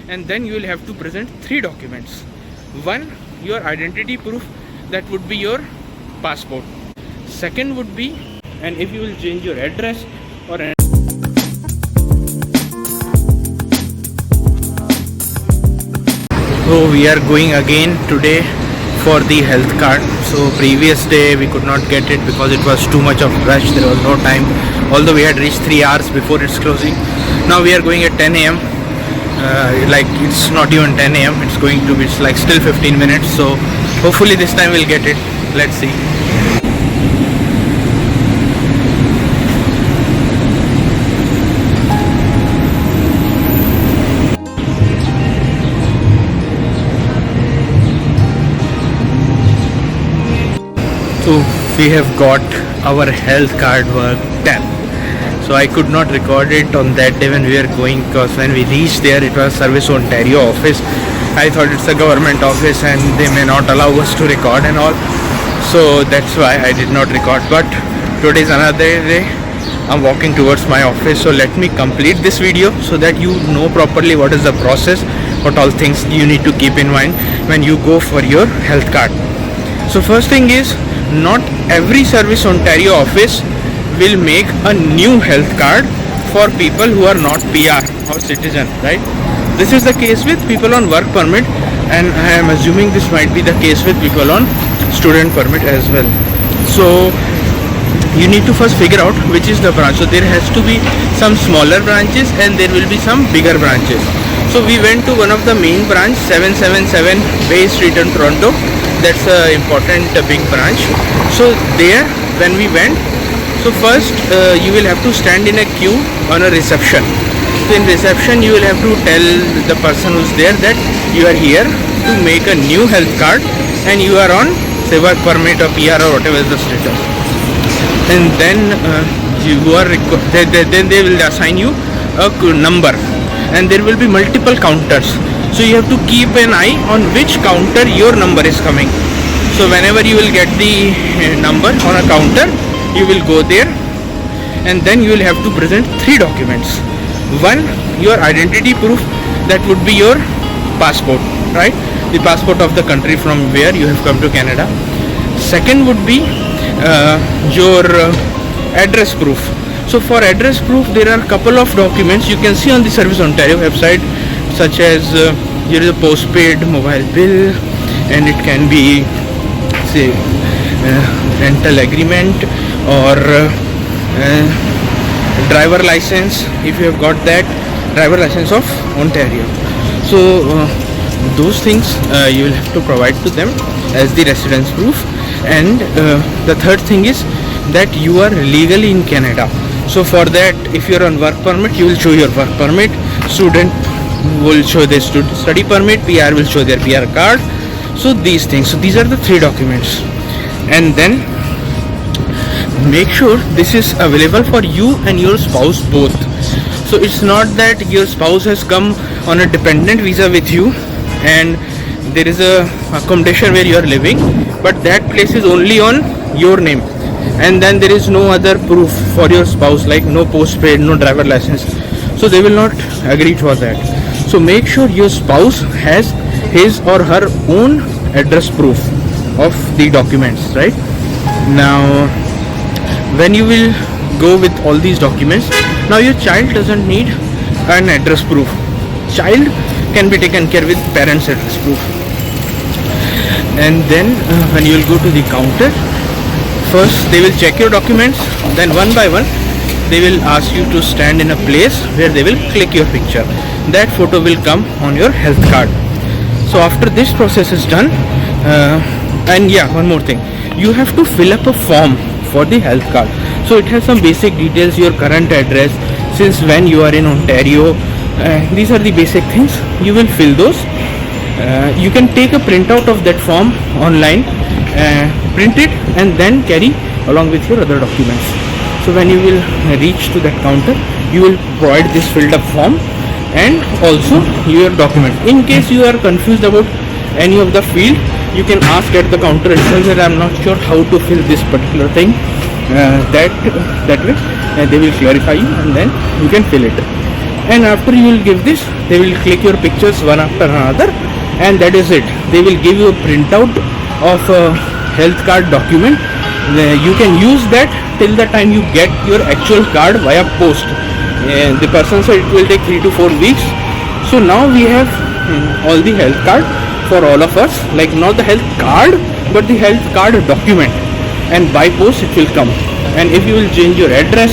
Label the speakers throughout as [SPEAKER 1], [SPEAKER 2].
[SPEAKER 1] and then you will have to present 3 documents. One, your identity proof, that would be your passport. Second would be, and if you will change your address or so we are going again today for the health card. So previous day we could not get it because it was too much of rush, there was no time, although we had reached 3 hours before its closing. Now we are going at 10 a.m. Like it's not even 10 a.m. it's going to be, it's like still 15 minutes, so hopefully this time we'll get it. Let's see. So we have got our health card work done. So I could not record it on that day when we were going, because when we reached there it was Service Ontario office. I thought it's a government office and they may not allow us to record and all. So that's why I did not record. But today is another day. I'm walking towards my office. So let me complete this video so that you know properly what is the process, what all things you need to keep in mind when you go for your health card. So first thing is, not every Service Ontario office will make a new health card for people who are not PR or citizen, right? This is the case with people on work permit, and I am assuming this might be the case with people on student permit as well. So you need to first figure out which is the branch. So there has to be some smaller branches and there will be some bigger branches. So we went to one of the main branch, 777 Bay Street in Toronto. That's a important big branch. So there when we went, so first you will have to stand in a queue on a reception. So in reception you will have to tell the person who's there that you are here to make a new health card and you are on say work permit or PR or whatever is the status. And then then they will assign you a number, and there will be multiple counters. So you have to keep an eye on which counter your number is coming. So whenever you will get the number on a counter, you will go there and then you will have to present 3 documents. One, your identity proof, that would be your passport, right? The passport of the country from where you have come to Canada. Second would be your address proof. So for address proof there are a couple of documents you can see on the Service Ontario website, such as here is a postpaid mobile bill, and it can be say rental agreement or driver license if you have got that, driver license of Ontario. So those things you will have to provide to them as the residence proof. And the third thing is that you are legally in Canada. So for that, if you are on work permit, you will show your work permit, student will show their study permit, PR will show their PR card. So these things, so these are the 3 documents. And then make sure this is available for you and your spouse both. So it's not that your spouse has come on a dependent visa with you and there is a accommodation where you are living, but that place is only on your name, and then there is no other proof for your spouse, like no postpaid, no driver license. So they will not agree for that. So make sure your spouse has his or her own address proof of the documents, right? Now when you will go with all these documents, now your child doesn't need an address proof. Child can be taken care with parents' address proof. And then when you will go to the counter, first they will check your documents, then one by one they will ask you to stand in a place where they will click your picture. That photo will come on your health card. So after this process is done, and yeah, one more thing, you have to fill up a form for the health card. So it has some basic details, your current address, since when you are in Ontario, these are the basic things. You will fill those. You can take a printout of that form online, print it and then carry along with your other documents. So when you will reach to that counter, you will provide this filled up form and also your document. In case you are confused about any of the field, you can ask at the counter itself that I am not sure how to fill this particular thing. That way they will clarify you and then you can fill it. and after you will give this, they will click your pictures one after another, and that is it. They will give you a printout of a health card document. You can use that till the time you get your actual card via post. And the person said it will take 3 to 4 weeks. So now we have all the health card for all of us, like not the health card but the health card document, and by post it will come. And if you will change your address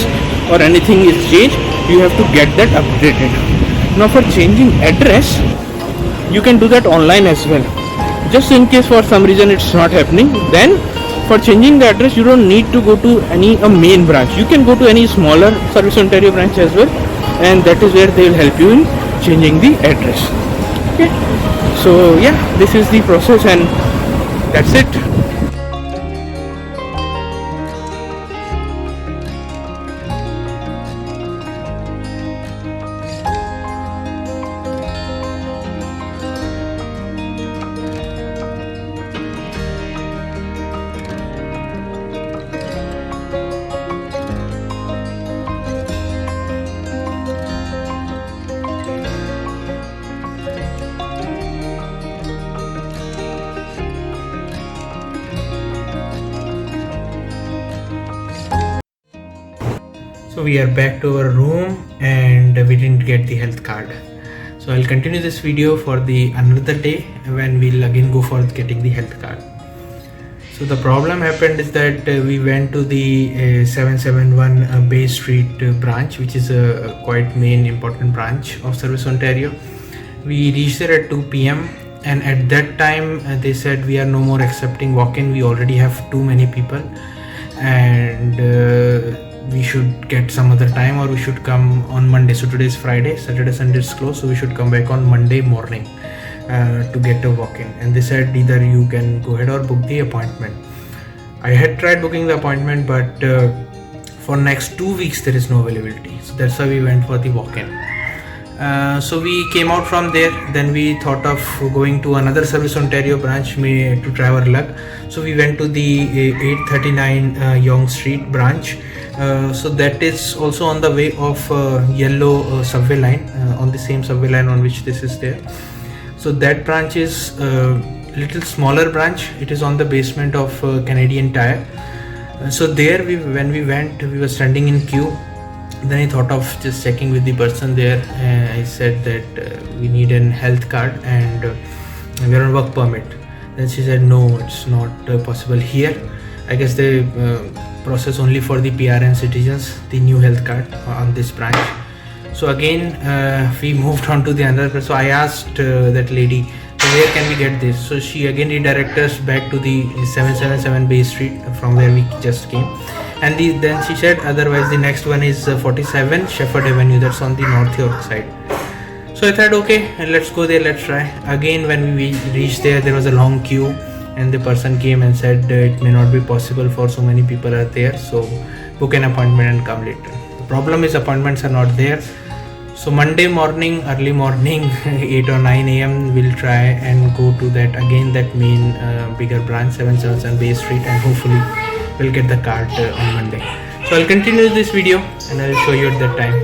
[SPEAKER 1] or anything is changed, you have to get that updated. Now for changing address, you can do that online as well. Just in case for some reason it's not happening, then for changing the address you don't need to go to any main branch. You can go to any smaller Service Ontario branch as well, and that is where they will help you in changing the address. Okay, so yeah, this is the process, and that's it. So we are back to our room, and we didn't get the health card. So I'll continue this video for the another day when we'll again go for getting the health card. So the problem happened is that we went to the 771 Bay Street branch, which is a quite main important branch of Service Ontario. We reached there at 2 p.m. and at that time they said we are no more accepting walk-in. We already have too many people, and we should get some other time, or we should come on Monday. So today is Friday, Saturday, Sunday is closed, so we should come back on Monday morning to get a walk-in. And they said either you can go ahead or book the appointment. I had tried booking the appointment, but for next 2 weeks there is no availability, so that's why we went for the walk-in. So we came out from there. Then we thought of going to another Service Ontario branch to try our luck. So we went to the 839 Yonge Street branch. So that is also on the way of yellow subway line, on the same subway line on which this is there. So that branch is a little smaller branch. It is on the basement of Canadian Tire. So there when we went, we were standing in queue. Then I thought of just checking with the person there. I said that we need an health card and we are on work permit. Then she said no, it's not possible here. I guess they process only for the PRN citizens the new health card on this branch. So again we moved on to the another. So I asked that lady, so where can we get this? So she again redirected us back to the 777 Bay Street from where we just came. And then she said otherwise the next one is 47 Shepherd Avenue, that's on the North York side. So I thought okay, let's go there, let's try. Again when we reached there was a long queue, and the person came and said it may not be possible for so many people are there, so book an appointment and come later. The problem is appointments are not there. So Monday morning, early morning 8 or 9 a.m. we'll try and go to that main bigger branch 777 Bay Street, and hopefully we'll get the card on Monday. So I'll continue this video and I'll show you at that time.